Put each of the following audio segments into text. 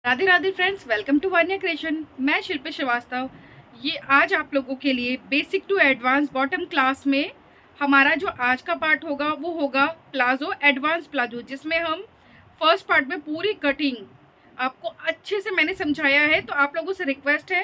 Radhe Radhe friends, welcome to Vanya creation. मैं शिल्पी श्रीवास्तव। ये आज आप लोगों के लिए basic to advance bottom class में हमारा जो आज का पार्ट होगा वो होगा प्लाजो, एडवांस प्लाजो, जिसमें हम फर्स्ट पार्ट में पूरी कटिंग आपको अच्छे से मैंने समझाया है। तो आप लोगों से रिक्वेस्ट है,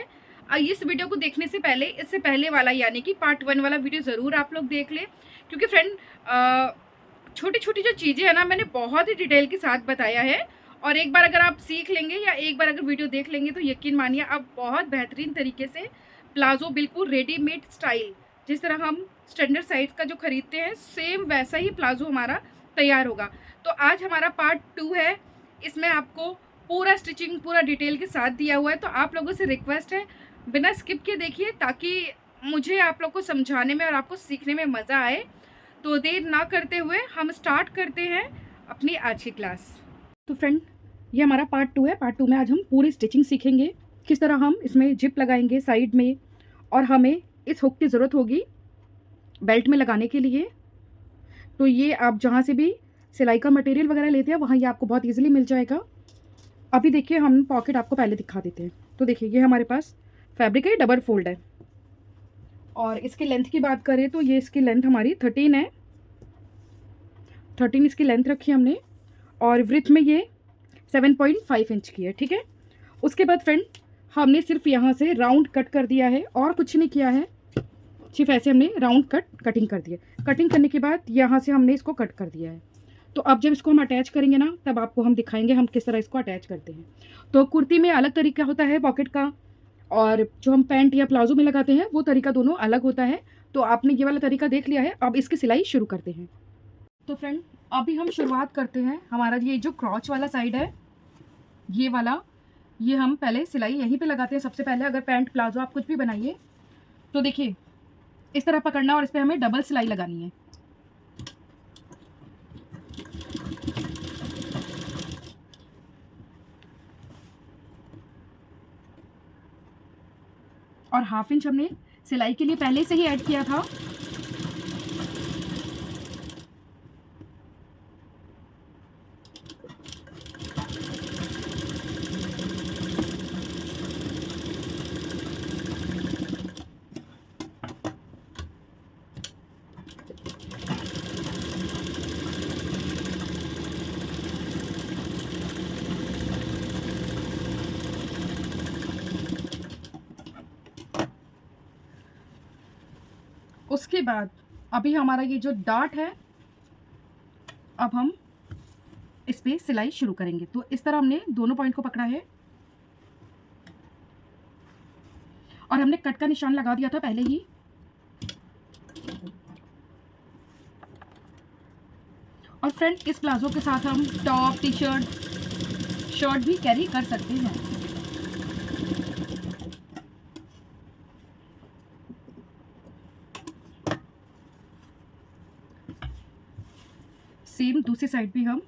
इस वीडियो को देखने से पहले इससे पहले वाला यानी कि पार्ट 1 वाला वीडियो ज़रूर आप लोग देख लें, क्योंकि फ्रेंड छोटी छोटी जो चीज़ें हैं ना, मैंने बहुत ही डिटेल के साथ बताया है। और एक बार अगर आप सीख लेंगे या एक बार अगर वीडियो देख लेंगे तो यकीन मानिए आप बहुत बेहतरीन तरीके से प्लाजो, बिल्कुल रेडीमेड स्टाइल, जिस तरह हम स्टैंडर्ड साइज का जो खरीदते हैं सेम वैसा ही प्लाजो हमारा तैयार होगा। तो आज हमारा पार्ट 2 है। इसमें आपको पूरा स्टिचिंग पूरा डिटेल के साथ दिया हुआ है। तो आप लोगों से रिक्वेस्ट है, बिना स्किप के देखिए, ताकि मुझे आप लोग को समझाने में और आपको सीखने में मज़ा आए। तो देर ना करते हुए हम स्टार्ट करते हैं अपनी आज की क्लास। तो फ्रेंड, ये हमारा पार्ट 2 है। पार्ट 2 में आज हम पूरी स्टिचिंग सीखेंगे, किस तरह हम इसमें जिप लगाएंगे साइड में, और हमें इस हुक की ज़रूरत होगी बेल्ट में लगाने के लिए। तो ये आप जहाँ से भी सिलाई का मटेरियल वगैरह लेते हैं वहाँ ये आपको बहुत इजीली मिल जाएगा। अभी देखिए, हम पॉकेट आपको पहले दिखा देते हैं। तो देखिए, ये हमारे पास फैब्रिक है, डबल फोल्ड है। और इसकी लेंथ की बात करें तो ये इसकी लेंथ हमारी 13 है। 13 इसकी लेंथ रखी हमने, और विड्थ में ये 7.5 इंच की है। ठीक है। उसके बाद फ्रेंड, हमने सिर्फ यहाँ से राउंड कट कर दिया है और कुछ नहीं किया है, सिर्फ ऐसे हमने राउंड कटिंग कर दिया। कटिंग करने के बाद यहाँ से हमने इसको कट कर दिया है। तो अब जब इसको हम अटैच करेंगे ना, तब आपको हम दिखाएंगे हम किस तरह इसको अटैच करते हैं। तो कुर्ती में अलग तरीका होता है पॉकेट का, और जो हम पैंट या प्लाजो में लगाते हैं वो तरीका दोनों अलग होता है। तो आपने ये वाला तरीका देख लिया है, अब इसकी सिलाई शुरू करते हैं। तो फ्रेंड, अभी हम शुरुआत करते हैं। हमारा ये जो क्रॉच वाला साइड है, ये वाला, ये हम पहले सिलाई यहीं पे लगाते हैं सबसे पहले। अगर पैंट प्लाजो आप कुछ भी बनाइए तो देखिए इस तरह पकड़ना, और इस पर हमें डबल सिलाई लगानी है। और ½ इंच हमने सिलाई के लिए पहले से ही ऐड किया था। उसके बाद अभी हमारा ये जो डार्ट है, अब हम इस पे सिलाई शुरू करेंगे। तो इस तरह हमने दोनों पॉइंट को पकड़ा है, और हमने कट का निशान लगा दिया था पहले ही। और फ्रेंड, इस प्लाजो के साथ हम टॉप, टी शर्ट, शर्ट भी कैरी कर सकते हैं। सेम दूसरी साइड भी हम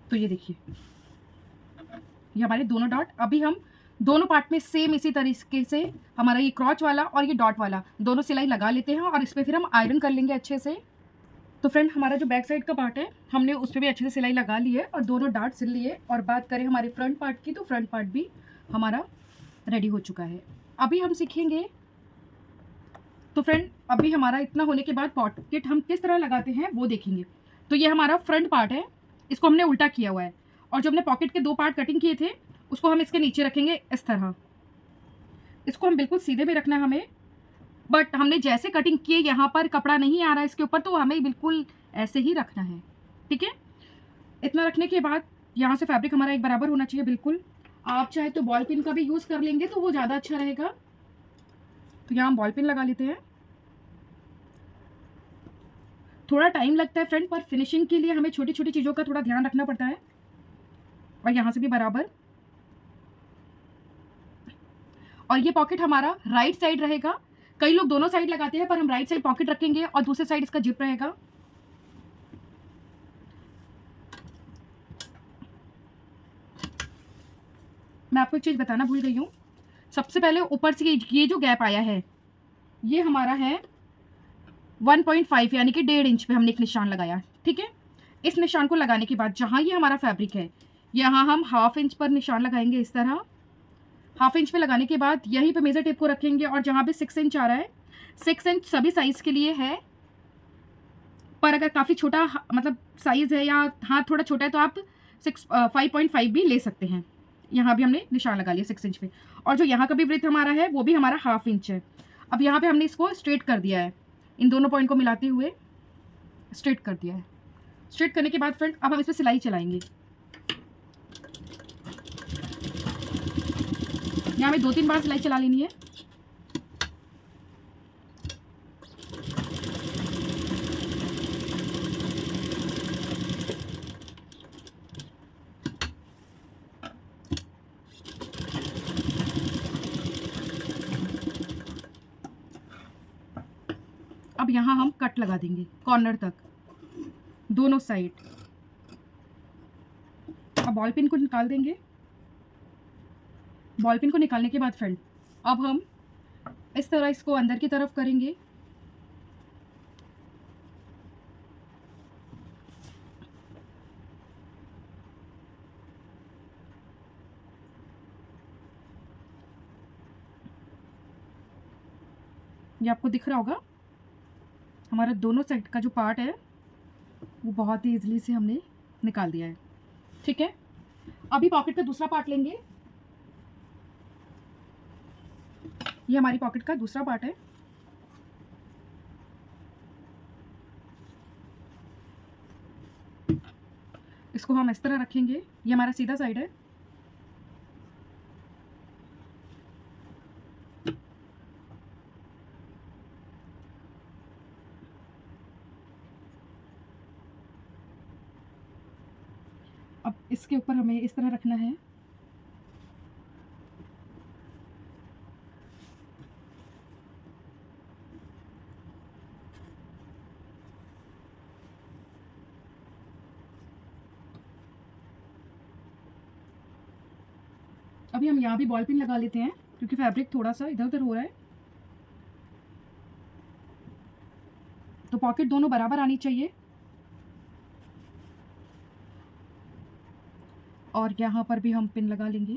तो ये देखिए, ये हमारे दोनों डॉट। अभी हम दोनों पार्ट में सेम इसी तरीके से हमारा ये क्रॉच वाला और ये डॉट वाला दोनों सिलाई लगा लेते हैं, और इस पर फिर हम आयरन कर लेंगे अच्छे से। तो फ्रेंड, हमारा जो बैक साइड का पार्ट है हमने उस पर भी अच्छे से सिलाई लगा ली है और दोनों डार्ट सिल लिए। और बात करें हमारे फ्रंट पार्ट की, तो फ्रंट पार्ट भी हमारा रेडी हो चुका है। अभी हम सीखेंगे। तो फ्रेंड, अभी हमारा इतना होने के बाद पॉकेट हम किस तरह लगाते हैं वो देखेंगे। तो ये हमारा फ्रंट पार्ट है, इसको हमने उल्टा किया हुआ है, और जो हमने पॉकेट के 2 पार्ट कटिंग किए थे उसको हम इसके नीचे रखेंगे इस तरह। इसको हम बिल्कुल सीधे में रखना है हमें, बट हमने जैसे कटिंग किए यहाँ पर कपड़ा नहीं आ रहा है इसके ऊपर, तो हमें बिल्कुल ऐसे ही रखना है। ठीक है। इतना रखने के बाद यहाँ से फैब्रिक हमारा एक बराबर होना चाहिए बिल्कुल। आप चाहे तो बॉल पिन का भी यूज़ कर लेंगे तो वो ज़्यादा अच्छा रहेगा। तो यहाँ हम बॉल पिन लगा लेते हैं। थोड़ा टाइम लगता है फ्रेंड, पर फिनिशिंग के लिए हमें छोटी छोटी चीज़ों का थोड़ा ध्यान रखना पड़ता है। और यहाँ से भी बराबर। और ये पॉकेट हमारा राइट साइड रहेगा, कई लोग दोनों साइड लगाते हैं, पर हम राइट साइड पॉकेट रखेंगे और दूसरे साइड इसका जिप रहेगा। मैं आपको एक चीज़ बताना भूल गई हूँ। सबसे पहले ऊपर से ये जो गैप आया है ये हमारा है 1.5 यानी कि 1.5 इंच पे हमने एक निशान लगाया, ठीक है। इस निशान को लगाने के बाद जहाँ ये हमारा फैब्रिक है यहाँ हम 1/2 इंच पर निशान लगाएंगे। इस तरह 1/2 इंच पे लगाने के बाद यहीं पे मेजर टेप को रखेंगे और जहाँ पे 6 इंच आ रहा है, 6 इंच सभी साइज़ के लिए है, पर अगर काफ़ी छोटा मतलब साइज़ है या हाथ थोड़ा छोटा है तो आप 5.5 भी ले सकते हैं। यहाँ भी हमने निशान लगा लिया 6 इंच पे, और जो यहाँ का भी वृत्त हमारा है वो भी हमारा 1/2 इंच है। अब यहाँ पे हमने इसको स्ट्रेट कर दिया है, इन दोनों पॉइंट को मिलाते हुए स्ट्रेट कर दिया है। स्ट्रेट करने के बाद फ्रेंड अब हम इस पर सिलाई चलाएंगे। यहाँ हमें 2-3 बार सिलाई चला लेनी है। अब यहाँ हम कट लगा देंगे कॉर्नर तक दोनों साइड। अब बॉल पिन को निकाल देंगे। बॉल पिन को निकालने के बाद फ्रेंड अब हम इस तरह इसको अंदर की तरफ करेंगे। ये आपको दिख रहा होगा हमारा दोनों साइड का जो पार्ट है वो बहुत ही ईजिली से हमने निकाल दिया है, ठीक है। अभी पॉकेट का दूसरा पार्ट लेंगे। ये हमारी पॉकेट का दूसरा पार्ट है। इसको हम इस तरह रखेंगे, ये हमारा सीधा साइड है। अब इसके ऊपर हमें इस तरह रखना है। अभी हम यहाँ भी बॉल पिन लगा लेते हैं क्योंकि फैब्रिक थोड़ा सा इधर उधर हो रहा है, तो पॉकेट दोनों बराबर आनी चाहिए। और यहाँ पर भी हम पिन लगा लेंगे।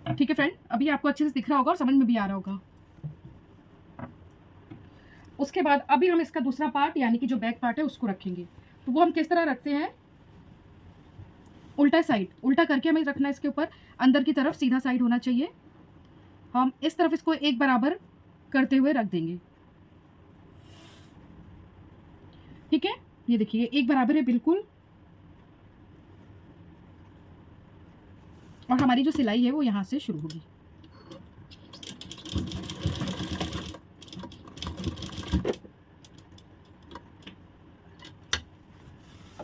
ठीक है फ्रेंड, अभी आपको अच्छे से दिख रहा होगा और समझ में भी आ रहा होगा। उसके बाद अभी हम इसका दूसरा पार्ट यानी कि जो बैक पार्ट है उसको रखेंगे। तो वो हम किस तरह रखते हैं, उल्टा साइड, उल्टा करके हमें रखना है इसके ऊपर, अंदर की तरफ सीधा साइड होना चाहिए। हम इस तरफ इसको एक बराबर करते हुए रख देंगे, ठीक है। ये देखिए एक बराबर है बिल्कुल, और हमारी जो सिलाई है वो यहाँ से शुरू होगी।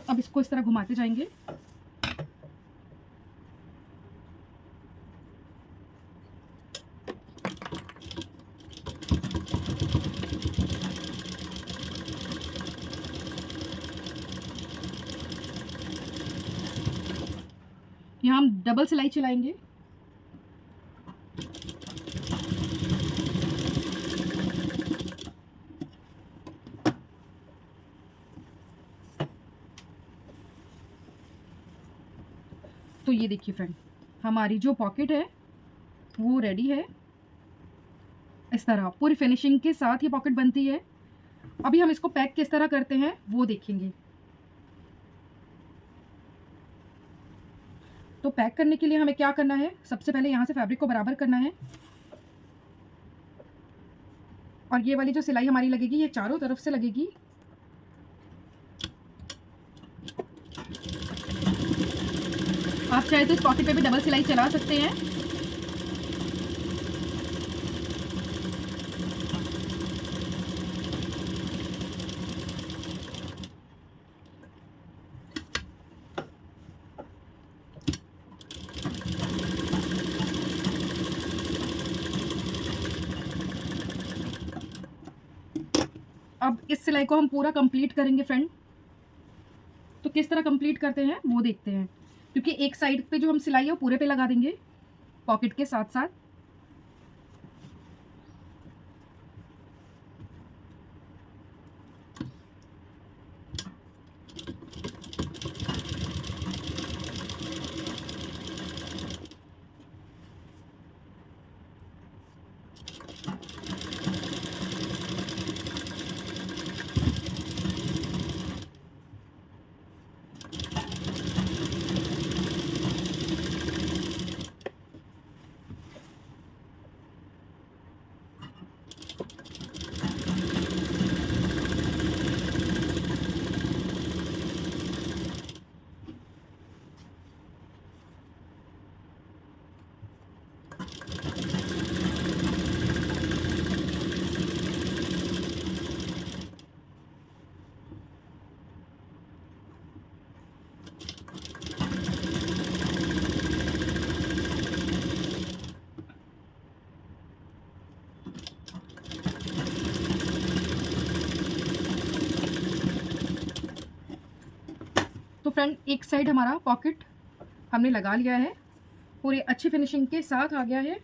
अब इसको इस तरह घुमाते जाएंगे। यहाँ हम डबल सिलाई चलाएंगे। तो ये देखिए फ्रेंड, हमारी जो पॉकेट है वो रेडी है। इस तरह पूरी फिनिशिंग के साथ ये पॉकेट बनती है। अभी हम इसको पैक किस तरह करते हैं वो देखेंगे। तो पैक करने के लिए हमें क्या करना है, सबसे पहले यहाँ से फैब्रिक को बराबर करना है, और ये वाली जो सिलाई हमारी लगेगी ये चारों तरफ से लगेगी। आप चाहे तो इस पॉकेट पे भी डबल सिलाई चला सकते हैं। अब इस सिलाई को हम पूरा कंप्लीट करेंगे फ्रेंड। तो किस तरह कंप्लीट करते हैं वो देखते हैं, क्योंकि एक साइड पे जो हम सिलाई है वो पूरे पे लगा देंगे पॉकेट के साथ साथ। तो फ्रेंड एक साइड हमारा पॉकेट हमने लगा लिया है, पूरी अच्छी फिनिशिंग के साथ आ गया है।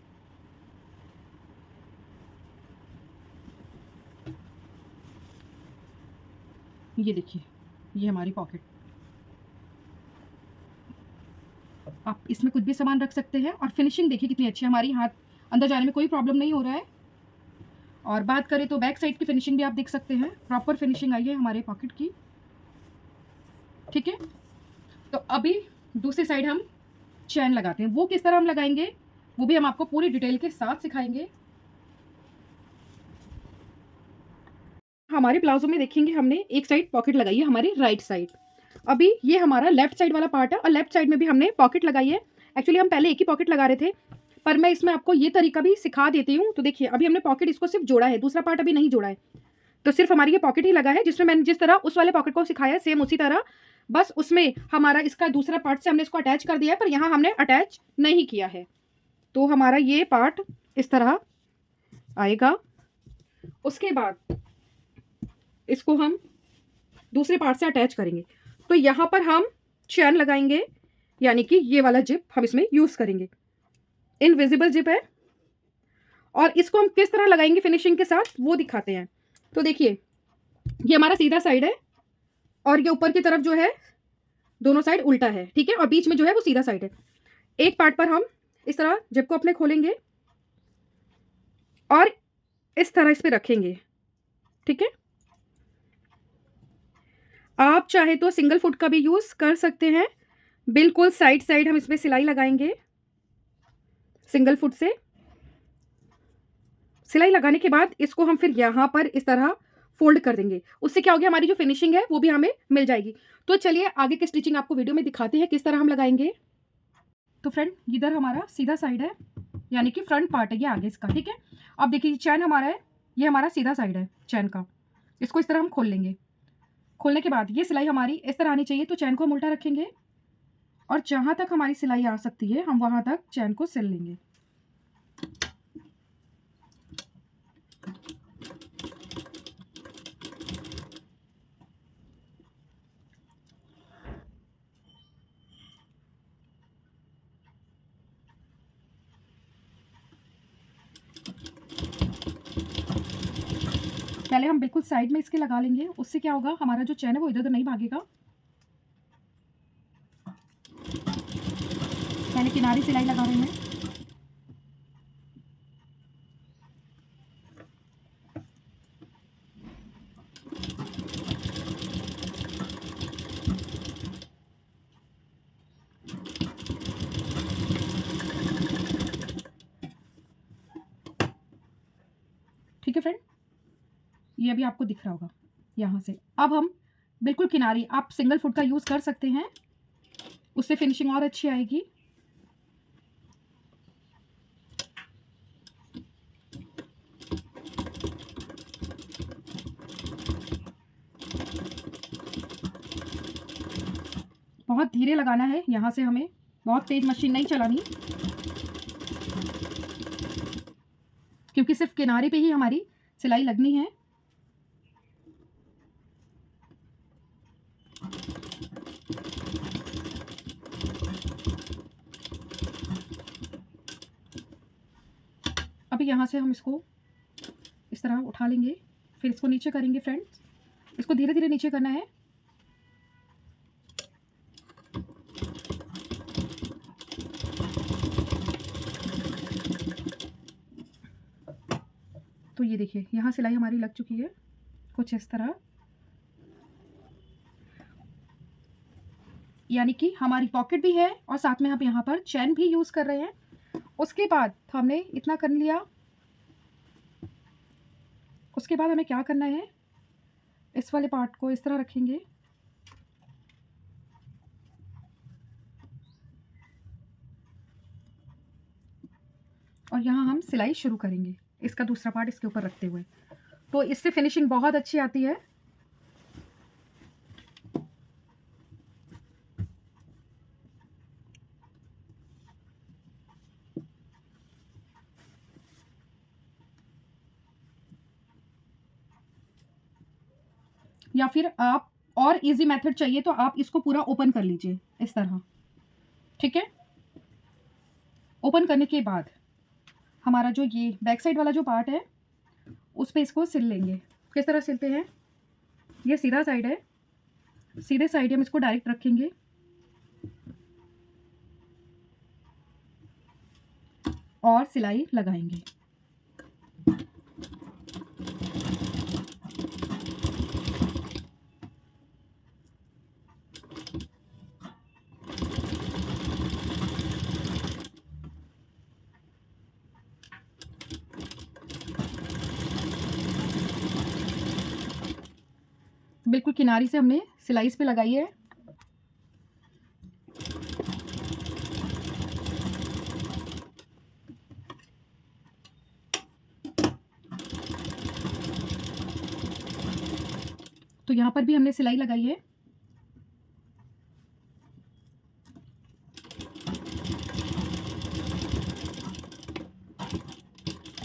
ये देखिए, ये हमारी पॉकेट। आप इसमें कुछ भी सामान रख सकते हैं और फिनिशिंग देखिए कितनी अच्छी है हमारी, हाथ अंदर जाने में कोई प्रॉब्लम नहीं हो रहा है। और बात करें तो बैक साइड की फिनिशिंग भी आप देख सकते हैं, प्रॉपर फिनिशिंग आई है हमारे पॉकेट की। ठीक है, तो अभी दूसरी साइड हम चैन लगाते हैं। वो किस तरह हम लगाएंगे वो भी हम आपको पूरी डिटेल के साथ सिखाएंगे। हमारे प्लाजो में देखेंगे हमने एक साइड पॉकेट लगाई है हमारी राइट साइड। अभी ये हमारा लेफ्ट साइड वाला पार्ट है और लेफ्ट साइड में भी हमने पॉकेट लगाई है। एक्चुअली हम पहले एक ही पॉकेट लगा रहे थे, पर मैं इसमें आपको ये तरीका भी सिखा देती हूँ। तो देखिए, अभी हमने पॉकेट इसको सिर्फ जोड़ा है, दूसरा पार्ट अभी नहीं जोड़ा है। तो सिर्फ हमारी ये पॉकेट ही लगा है, जिसमें मैंने जिस तरह उस वाले पॉकेट को सिखाया है सेम उसी तरह, बस उसमें हमारा इसका दूसरा पार्ट से हमने इसको अटैच कर दिया है, पर यहाँ हमने अटैच नहीं किया है। तो हमारा ये पार्ट इस तरह आएगा। उसके बाद इसको हम दूसरे पार्ट से अटैच करेंगे। तो यहाँ पर हम चैन लगाएंगे, यानी कि ये वाला जिप हम इसमें यूज़ करेंगे। इनविजिबल जिप है और इसको हम किस तरह लगाएंगे फिनिशिंग के साथ वो दिखाते हैं। तो देखिए, ये हमारा सीधा साइड है और ये ऊपर की तरफ जो है दोनों साइड उल्टा है। ठीक है, और बीच में जो है वो सीधा साइड है। एक पार्ट पर हम इस तरह जिप को अपने खोलेंगे और इस तरह इस पे रखेंगे। ठीक है, आप चाहे तो सिंगल फुट का भी यूज़ कर सकते हैं। बिल्कुल साइड साइड हम इसमें सिलाई लगाएंगे। सिंगल फुट से सिलाई लगाने के बाद इसको हम फिर यहाँ पर इस तरह फोल्ड कर देंगे। उससे क्या हो गया, हमारी जो फिनिशिंग है वो भी हमें मिल जाएगी। तो चलिए आगे की स्टिचिंग आपको वीडियो में दिखाते हैं किस तरह हम लगाएंगे। तो फ्रेंड, इधर हमारा सीधा साइड है, यानी कि फ्रंट पार्ट है ये आगे इसका। ठीक है, अब देखिए चैन हमारा है, ये हमारा सीधा साइड है चैन का। इसको इस तरह हम खोल लेंगे। खोलने के बाद ये सिलाई हमारी इस तरह आनी चाहिए। तो चैन को हम उल्टा रखेंगे और जहाँ तक हमारी सिलाई आ सकती है हम वहाँ तक चैन को सिल लेंगे। पहले हम बिल्कुल साइड में इसके लगा लेंगे, उससे क्या होगा, हमारा जो चैन है वो इधर उधर नहीं भागेगा। पहले किनारे सिलाई लगा रहे हैं। ठीक है फ्रेंड, ये अभी आपको दिख रहा होगा यहाँ से। अब हम बिल्कुल किनारे, आप सिंगल फुट का यूज़ कर सकते हैं, उससे फिनिशिंग और अच्छी आएगी। बहुत धीरे लगाना है यहाँ से, हमें बहुत तेज मशीन नहीं चलानी, क्योंकि सिर्फ किनारे पे ही हमारी सिलाई लगनी है। अभी यहाँ से हम इसको इस तरह उठा लेंगे, फिर इसको नीचे करेंगे फ्रेंड्स। इसको धीरे धीरे नीचे करना है। तो ये देखिए यहाँ सिलाई हमारी लग चुकी है कुछ इस तरह, यानी कि हमारी पॉकेट भी है और साथ में हम यहाँ पर चैन भी यूज़ कर रहे हैं। उसके बाद हमने इतना कर लिया। उसके बाद हमें क्या करना है, इस वाले पार्ट को इस तरह रखेंगे और यहाँ हम सिलाई शुरू करेंगे इसका दूसरा पार्ट इसके ऊपर रखते हुए। तो इससे फिनिशिंग बहुत अच्छी आती है। या फिर आप और इजी मेथड चाहिए तो आप इसको पूरा ओपन कर लीजिए इस तरह, ठीक है। ओपन करने के बाद हमारा जो ये बैक साइड वाला जो पार्ट है उस पे इसको सिल लेंगे। किस तरह सिलते हैं, ये सीधा साइड है, सीधे साइड हम इसको डायरेक्ट रखेंगे और सिलाई लगाएंगे। बिल्कुल किनारी से हमने सिलाई इस पे लगाई है। तो यहाँ पर भी हमने सिलाई लगाई है।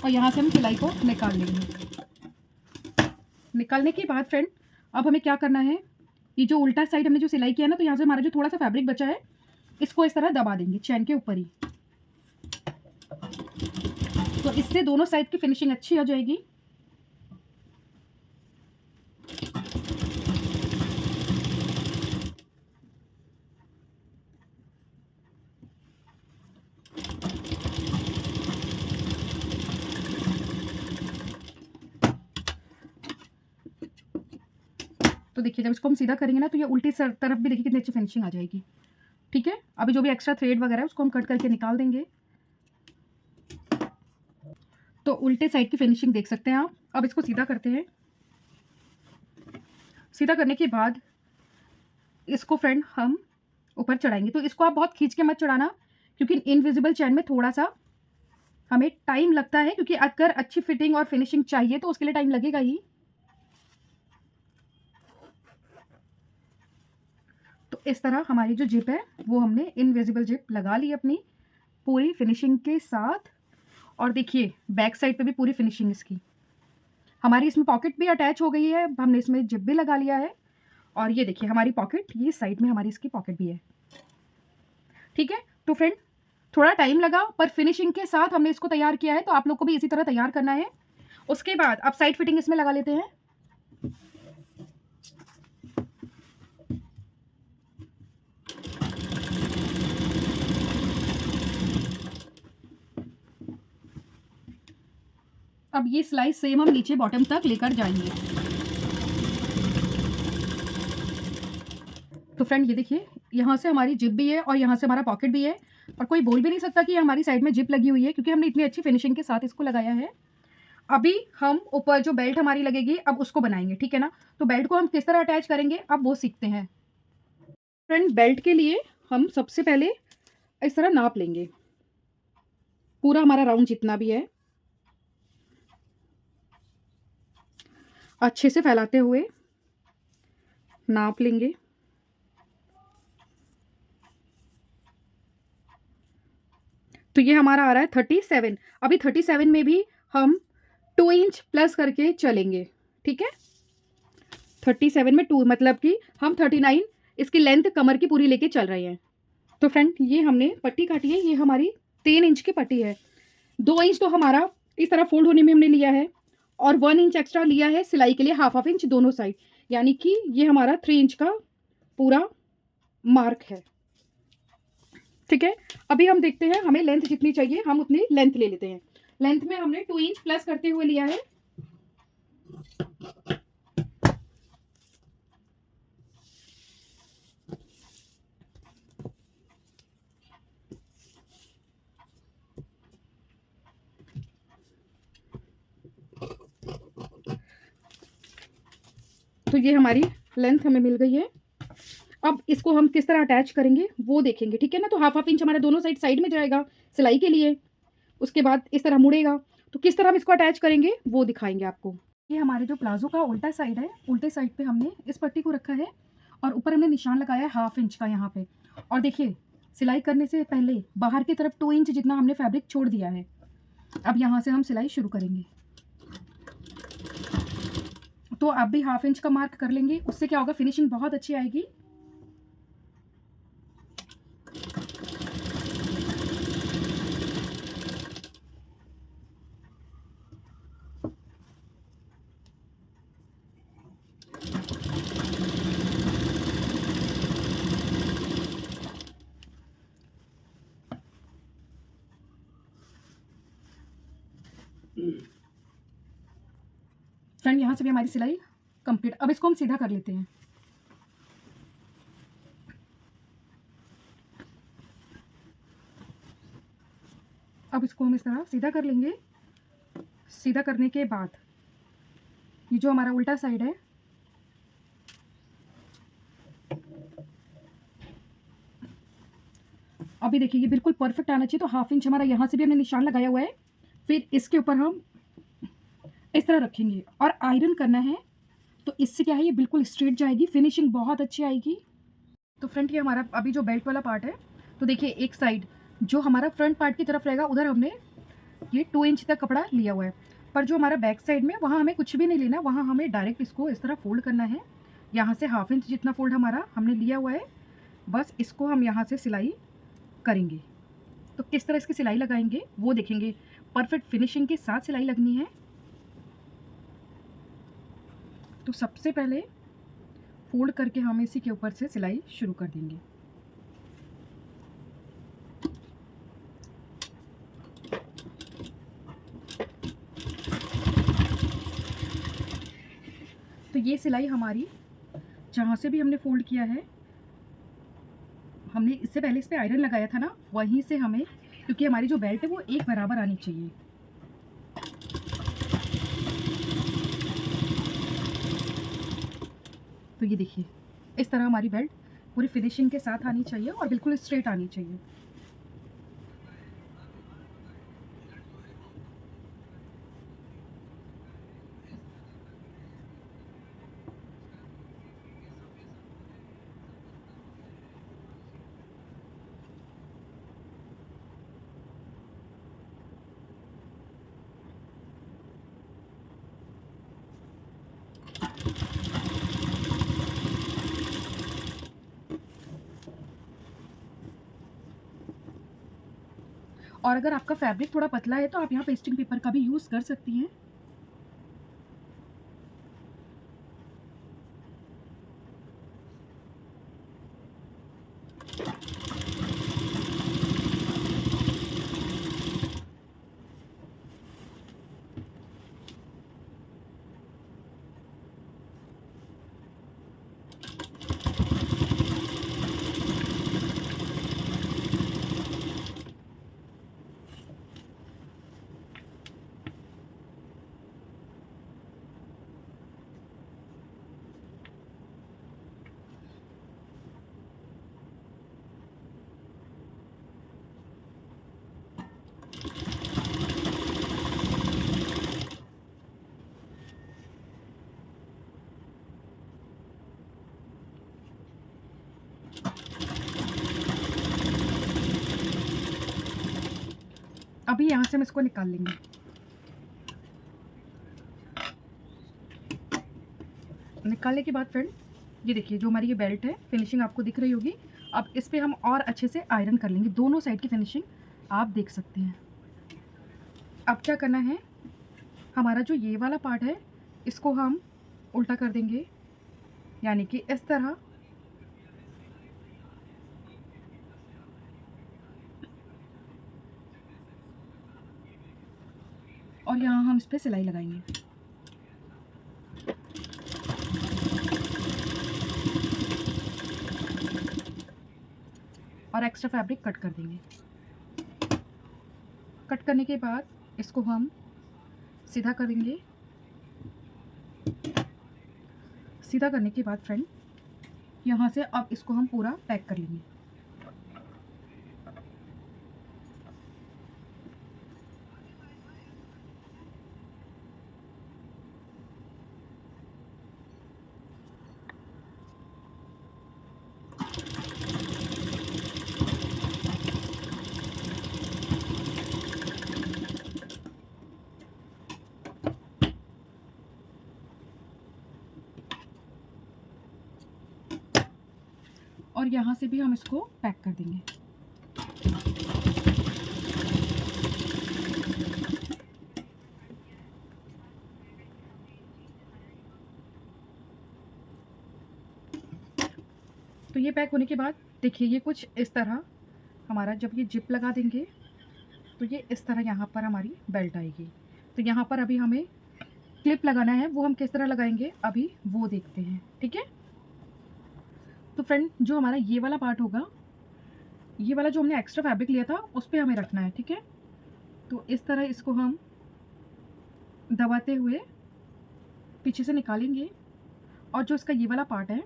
और यहाँ से हम सिलाई को निकाल लेंगे। निकालने के बाद फ्रेंड अब हमें क्या करना है, ये जो उल्टा साइड हमने जो सिलाई किया है ना, तो यहाँ से हमारा जो थोड़ा सा फैब्रिक बचा है इसको इस तरह दबा देंगे चैन के ऊपर ही। तो इससे दोनों साइड की फिनिशिंग अच्छी हो जाएगी। तो देखिए जब इसको हम सीधा करेंगे ना तो ये उल्टी तरफ भी देखिए कितनी अच्छी फिनिशिंग आ जाएगी, ठीक है। अभी जो भी एक्स्ट्रा थ्रेड वगैरह है उसको हम कट करके निकाल देंगे। तो उल्टे साइड की फिनिशिंग देख सकते हैं आप। अब इसको सीधा करते हैं। सीधा करने के बाद इसको फ्रेंड हम ऊपर चढ़ाएंगे। तो इसको आप बहुत खींच के मत चढ़ाना, क्योंकि इनविजिबल चैन में थोड़ा सा हमें टाइम लगता है, क्योंकि अगर अच्छी फिटिंग और फिनिशिंग चाहिए तो उसके लिए टाइम लगेगा ही। तो इस तरह हमारी जो जिप है वो हमने इनविजिबल जिप लगा ली अपनी पूरी फिनिशिंग के साथ। और देखिए बैक साइड पे भी पूरी फिनिशिंग इसकी हमारी, इसमें पॉकेट भी अटैच हो गई है, हमने इसमें जिप भी लगा लिया है। और ये देखिए हमारी पॉकेट, ये साइड में हमारी इसकी पॉकेट भी है, ठीक है। तो फ्रेंड थोड़ा टाइम लगा पर फिनिशिंग के साथ हमने इसको तैयार किया है, तो आप लोग को भी इसी तरह तैयार करना है। उसके बाद अब साइड फिटिंग इसमें लगा लेते हैं। अब ये सिलाई सेम हम नीचे बॉटम तक लेकर जाएंगे। तो फ्रेंड ये देखिए यहाँ से हमारी जिप भी है और यहाँ से हमारा पॉकेट भी है, और कोई बोल भी नहीं सकता कि हमारी साइड में जिप लगी हुई है, क्योंकि हमने इतनी अच्छी फिनिशिंग के साथ इसको लगाया है। अभी हम ऊपर जो बेल्ट हमारी लगेगी अब उसको बनाएंगे, ठीक है ना। तो बेल्ट को हम किस तरह अटैच करेंगे अब वो सीखते हैं। फ्रेंड बेल्ट के लिए हम सबसे पहले इस तरह नाप लेंगे पूरा हमारा राउंड जितना भी है, अच्छे से फैलाते हुए नाप लेंगे। तो ये हमारा आ रहा है 37। अभी 37 में भी हम 2 इंच प्लस करके चलेंगे, ठीक है। 37 में 2 मतलब कि हम 39 इसकी लेंथ कमर की पूरी लेके चल रहे हैं। तो फ्रेंड ये हमने पट्टी काटी है, ये हमारी 3 इंच की पट्टी है। 2 इंच तो हमारा इस तरह फोल्ड होने में हमने लिया है और 1 इंच एक्स्ट्रा लिया है सिलाई के लिए, हाफ इंच दोनों साइड, यानी कि ये हमारा 3 इंच का पूरा मार्क है। ठीक है, अभी हम देखते हैं हमें लेंथ जितनी चाहिए हम उतनी लेंथ ले लेते हैं। लेंथ में हमने 2 इंच प्लस करते हुए लिया है। तो ये हमारी लेंथ हमें मिल गई है। अब इसको हम किस तरह अटैच करेंगे वो देखेंगे, ठीक है ना। तो हाफ इंच हमारा दोनों साइड में जाएगा सिलाई के लिए, उसके बाद इस तरह मुड़ेगा। तो किस तरह हम इसको अटैच करेंगे वो दिखाएंगे आपको। ये हमारे जो प्लाजो का उल्टा साइड है, उल्टे साइड पे हमने इस पट्टी को रखा है और ऊपर हमने निशान लगाया है हाफ इंच का यहाँ पे। और देखिए सिलाई करने से पहले बाहर की तरफ 2 इंच जितना हमने फैब्रिक छोड़ दिया है। अब यहाँ से हम सिलाई शुरू करेंगे। तो आप भी हाफ इंच का मार्क कर लेंगे, उससे क्या होगा, फिनिशिंग बहुत अच्छी आएगी। फ्रेंड यहाँ से भी हमारी सिलाई कंप्लीट। अब इसको हम सीधा कर लेते हैं। अब इसको हम इस तरह सीधा कर लेंगे। सीधा करने के बाद ये जो हमारा उल्टा साइड है, अभी देखिए ये बिल्कुल परफेक्ट आना चाहिए। तो हाफ इंच हमारा यहाँ से भी हमने निशान लगाया हुआ है। फिर इसके ऊपर हम इस तरह रखेंगे और आयरन करना है। तो इससे क्या है, ये बिल्कुल स्ट्रेट जाएगी, फिनिशिंग बहुत अच्छी आएगी। तो फ्रंट ये हमारा अभी जो बेल्ट वाला पार्ट है, तो देखिए एक साइड जो हमारा फ्रंट पार्ट की तरफ रहेगा उधर हमने ये 2 इंच तक कपड़ा लिया हुआ है। पर जो हमारा बैक साइड में, वहाँ हमें कुछ भी नहीं लेना, वहाँ हमें डायरेक्ट इसको इस तरह फोल्ड करना है। यहाँ से हाफ इंच जितना फोल्ड हमारा हमने लिया हुआ है, बस इसको हम यहाँ से सिलाई करेंगे। तो किस तरह इसकी सिलाई लगाएंगे वो देखेंगे। परफेक्ट फिनिशिंग के साथ सिलाई लगनी है। तो सबसे पहले फोल्ड करके हम इसी के ऊपर से सिलाई शुरू कर देंगे। तो ये सिलाई हमारी जहाँ से भी हमने फोल्ड किया है, हमने इससे पहले इस पे आयरन लगाया था ना, वहीं से हमें, क्योंकि हमारी जो बेल्ट है वो एक बराबर आनी चाहिए। तो ये देखिए इस तरह हमारी बेल्ट पूरी फिनिशिंग के साथ आनी चाहिए और बिल्कुल स्ट्रेट आनी चाहिए। और अगर आपका फैब्रिक थोड़ा पतला है तो आप यहाँ पेस्टिंग पेपर का भी यूज़ कर सकती हैं। अभी यहाँ से हम इसको निकाल लेंगे। निकालने के बाद फ्रेंड ये देखिए जो हमारी ये बेल्ट है, फिनिशिंग आपको दिख रही होगी। अब इस पे हम और अच्छे से आयरन कर लेंगे, दोनों साइड की फिनिशिंग आप देख सकते हैं। अब क्या करना है, हमारा जो ये वाला पार्ट है इसको हम उल्टा कर देंगे, यानी कि इस तरह। और यहाँ हम इस पर सिलाई लगाएंगे। और एक्स्ट्रा फैब्रिक कट कर देंगे। कट करने के बाद इसको हम सीधा कर देंगे। सीधा करने के बाद फ्रेंड यहाँ से अब इसको हम पूरा पैक कर लेंगे। और यहाँ से भी हम इसको पैक कर देंगे। तो ये पैक होने के बाद देखिए ये कुछ इस तरह हमारा, जब ये जिप लगा देंगे तो ये इस तरह यहाँ पर हमारी बेल्ट आएगी। तो यहाँ पर अभी हमें क्लिप लगाना है, वो हम किस तरह लगाएंगे अभी वो देखते हैं, ठीक है। तो फ्रेंड जो हमारा ये वाला पार्ट होगा, ये वाला जो हमने एक्स्ट्रा फैब्रिक लिया था उस पर हमें रखना है, ठीक है। तो इस तरह इसको हम दबाते हुए पीछे से निकालेंगे और जो इसका ये वाला पार्ट है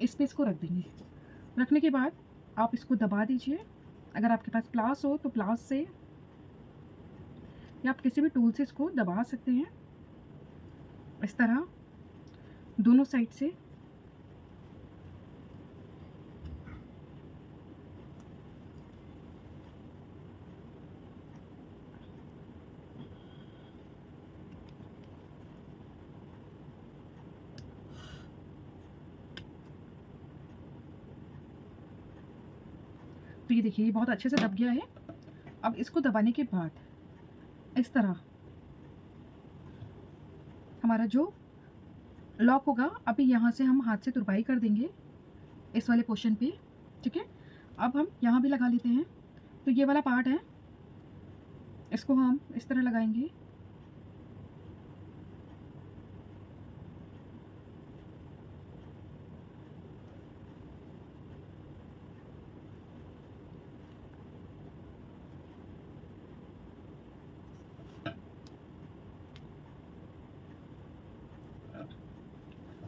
इस पे इसको रख देंगे। रखने के बाद आप इसको दबा दीजिए। अगर आपके पास प्लास हो तो प्लास से या आप किसी भी टूल से इसको दबा सकते हैं, इस तरह दोनों साइड से। तो ये देखिए ये बहुत अच्छे से दब गया है। अब इसको दबाने के बाद इस तरह हमारा जो लॉक होगा, अभी यहाँ से हम हाथ से तुरपाई कर देंगे इस वाले पोर्शन पे, ठीक है। अब हम यहाँ भी लगा लेते हैं। तो ये वाला पार्ट है, इसको हम इस तरह लगाएंगे।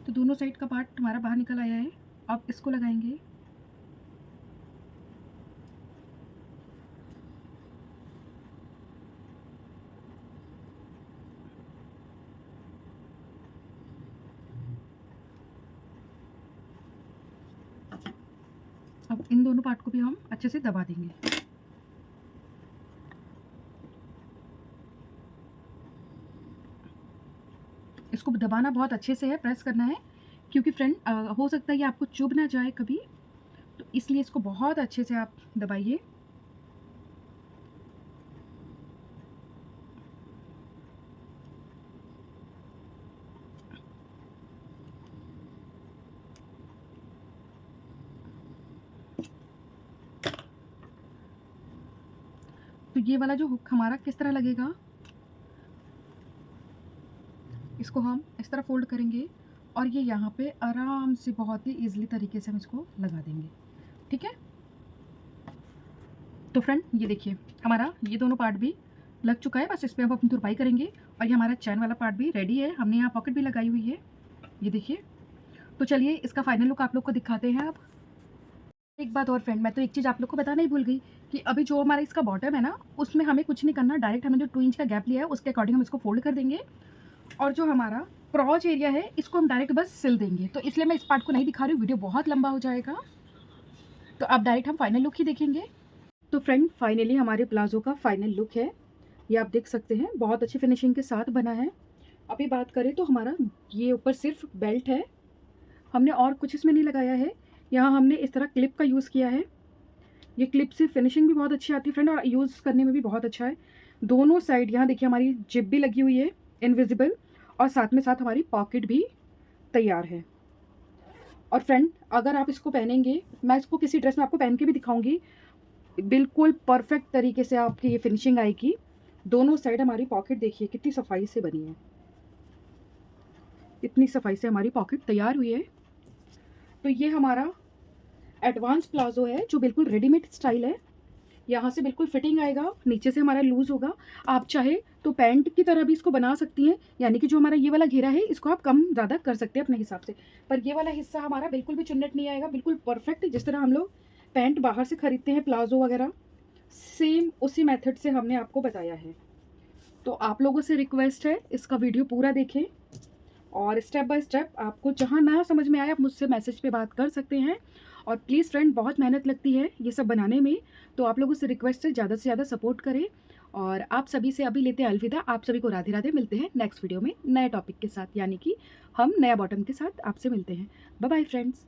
तो दोनों साइड का पार्ट हमारा बाहर निकल आया है। अब इसको लगाएंगे। अब इन दोनों पार्ट को भी हम अच्छे से दबा देंगे। इसको दबाना बहुत अच्छे से है, प्रेस करना है, क्योंकि फ्रेंड हो सकता है ये आपको चुभ ना जाए कभी, तो इसलिए इसको बहुत अच्छे से आप दबाइए। तो ये वाला जो हुक हमारा किस तरह लगेगा, इसको हम इस तरह फोल्ड करेंगे और ये यहाँ पे आराम से बहुत ही ईजिली तरीके से हम इसको लगा देंगे, ठीक है। तो फ्रेंड ये देखिए हमारा ये दोनों पार्ट भी लग चुका है। बस इस पर हम अपनी तुरपाई करेंगे और ये हमारा चैन वाला पार्ट भी रेडी है। हमने यहाँ पॉकेट भी लगाई हुई है, ये देखिए। तो चलिए इसका फाइनल लुक आप लोग को दिखाते हैं। अब एक बात और फ्रेंड, मैं तो एक चीज़ आप लोग को बताना ही भूल गई कि अभी जो हमारा इसका बॉटम है ना, उसमें हमें कुछ नहीं करना। डायरेक्ट हमें जो 2 इंच का गैप लिया है उसके अकॉर्डिंग हम इसको फोल्ड कर देंगे और जो हमारा क्रॉच एरिया है इसको हम डायरेक्ट बस सिल देंगे। तो इसलिए मैं इस पार्ट को नहीं दिखा रही हूँ, वीडियो बहुत लंबा हो जाएगा। तो अब डायरेक्ट हम फाइनल लुक ही देखेंगे। तो फ्रेंड फाइनली हमारे प्लाजो का फाइनल लुक है, ये आप देख सकते हैं, बहुत अच्छी फिनिशिंग के साथ बना है। अभी बात करें तो हमारा ये ऊपर सिर्फ बेल्ट है, हमने और कुछ इसमें नहीं लगाया है। यहाँ हमने इस तरह क्लिप का यूज़ किया है। ये क्लिप से फिनिशिंग भी बहुत अच्छी आती है फ्रेंड और यूज़ करने में भी बहुत अच्छा है। दोनों साइड यहाँ देखिए हमारी जिप भी लगी हुई है इनविजिबल, और साथ में साथ हमारी पॉकेट भी तैयार है। और फ्रेंड अगर आप इसको पहनेंगे, मैं इसको किसी ड्रेस में आपको पहन के भी दिखाऊंगी, बिल्कुल परफेक्ट तरीके से आपकी ये फिनिशिंग आएगी। दोनों साइड हमारी पॉकेट देखिए कितनी सफाई से बनी है, इतनी सफाई से हमारी पॉकेट तैयार हुई है। तो ये हमारा एडवांस प्लाजो है जो बिल्कुल रेडीमेड स्टाइल है। यहाँ से बिल्कुल फिटिंग आएगा, नीचे से हमारा लूज़ होगा। आप चाहे तो पैंट की तरह भी इसको बना सकती हैं, यानी कि जो हमारा ये वाला घेरा है इसको आप कम ज़्यादा कर सकते हैं अपने हिसाब से, पर ये वाला हिस्सा हमारा बिल्कुल भी चुन्नट नहीं आएगा, बिल्कुल परफेक्ट। जिस तरह हम लोग पैंट बाहर से खरीदते हैं प्लाजो वगैरह, सेम उसी मेथड से हमने आपको बताया है। तो आप लोगों से रिक्वेस्ट है इसका वीडियो पूरा देखें, और स्टेप बाय स्टेप आपको जहाँ ना समझ में आए आप मुझसे मैसेज पे बात कर सकते हैं। और प्लीज़ फ्रेंड बहुत मेहनत लगती है ये सब बनाने में, तो आप लोगों से रिक्वेस्ट है ज़्यादा से ज़्यादा सपोर्ट करें। और आप सभी से अभी लेते हैं अलविदा। आप सभी को राधे राधे। मिलते हैं नेक्स्ट वीडियो में नए टॉपिक के साथ, यानी कि हम नया बॉटम के साथ आपसे मिलते हैं। Bye bye friends.